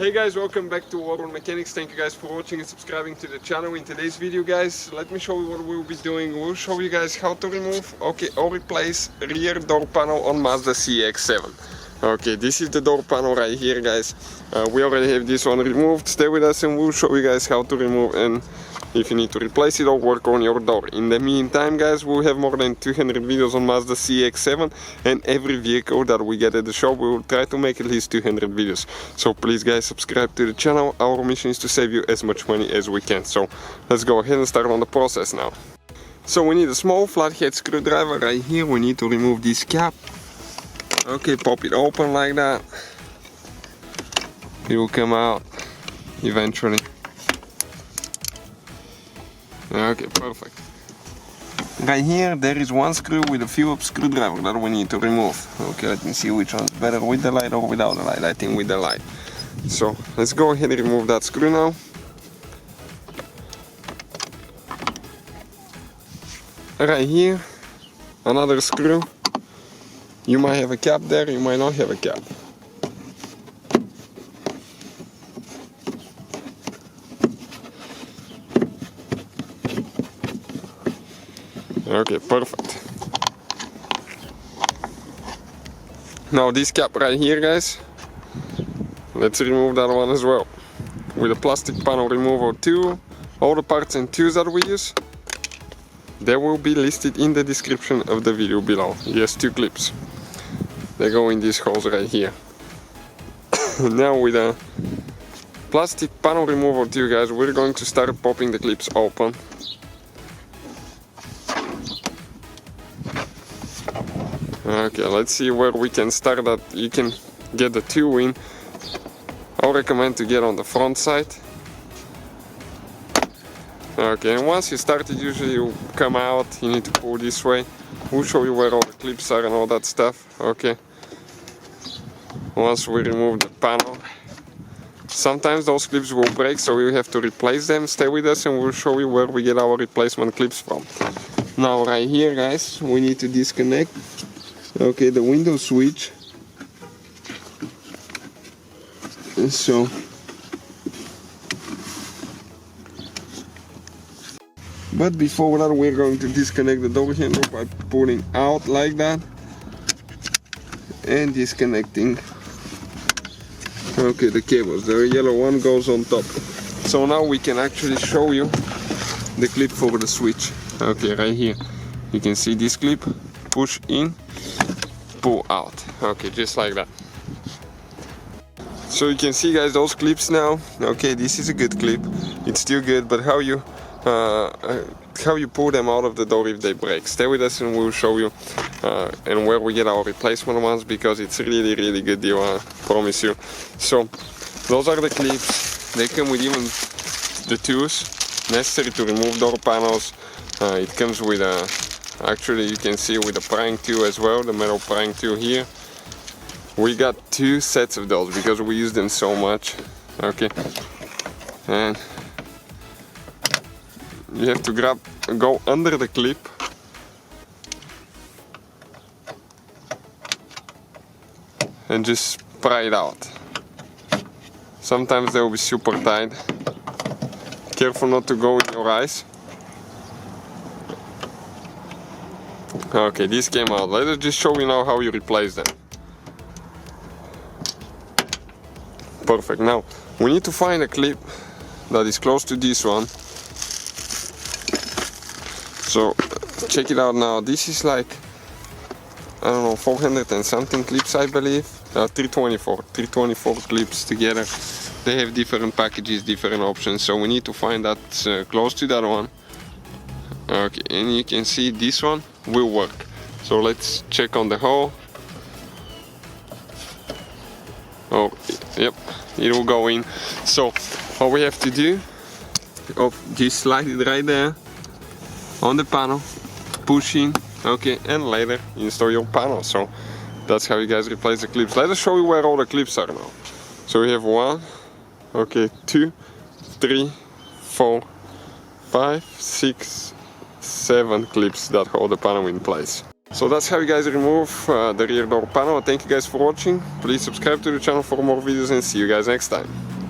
Hey guys, welcome back to Auto Mechanics. Thank you guys for watching and subscribing to the channel. In today's video guys, let me show you what we'll be doing. We'll show you guys how to remove or replace rear door panel on Mazda CX-7. Okay, this is the door panel right here guys. We already have this one removed. Stay with us and we'll show you guys how to remove and if you need to replace it or work on your door. In the meantime guys, we'll have more than 200 videos on Mazda CX-7, and every vehicle that we get at the shop we will try to make at least 200 videos. So please guys, subscribe to the channel. Our mission is to save you as much money as we can. So let's go ahead and start on the process now. So we need a small flathead screwdriver right here. We need to remove this cap. Okay, pop it open like that. It will come out eventually. Okay, perfect. Right here there is one screw with a Phillips screwdriver that we need to remove. Okay, let me see which one's better, with the light or without the light. I think with the light. So let's go ahead and remove that screw now. Right here, another screw. You might have a cap there, you might not have a cap. Okay, perfect. Now this cap right here guys, let's remove that one as well. With a plastic panel removal tool, all the parts and tools that we use, they will be listed in the description of the video below. Yes, 2 clips. They go in these holes right here. Now with a plastic panel removal tool guys, we're going to start popping the clips open. Okay, let's see where we can start that. You can get the tool in. I'll recommend to get on the front side. Okay, and once you start it, usually you come out, you need to pull this way. We'll show you where all the clips are and all that stuff. Okay. Once we remove the panel, sometimes those clips will break, so we have to replace them. Stay with us and we'll show you where we get our replacement clips from. Now right here guys, we need to disconnect, okay, the window switch. So but before that we're going to disconnect the door handle by pulling out like that and disconnecting, okay, the cables. The yellow one goes on top. So now we can actually show you the clip for the switch. Okay, right here you can see this clip, push in, pull out. Okay, just like that. So you can see guys those clips now. Okay, this is a good clip, it's still good, but how you pull them out of the door if they break. Stay with us and we'll show you and where we get our replacement ones, because it's really good deal, I promise you. So those are the clips. They come with even the tools necessary to remove door panels. It comes with a, actually you can see with a prying tool as well, the metal prying tool here. We got 2 sets of those because we use them so much. Okay, and you have to go under the clip and just pry it out. Sometimes they will be super tight. Careful not to go in your eyes. Okay, this came out. Let us just show you now how you replace them. Perfect. Now we need to find a clip that is close to this one. So check it out now. This is like, I don't know, 400 and something clips I believe. 324 clips together. They have different packages, different options, so we need to find that close to that one. Okay, and you can see this one will work. So let's check on the hole. Oh, yep, it will go in. So all we have to do, just slide it right there on the panel, push in, okay, and later install your panel. So that's how you guys replace the clips. Let us show you where all the clips are now. So we have 1, okay, 2, 3, 4, 5, 6, 7 clips that hold the panel in place. So that's how you guys remove the rear door panel. Thank you guys for watching. Please subscribe to the channel for more videos and see you guys next time.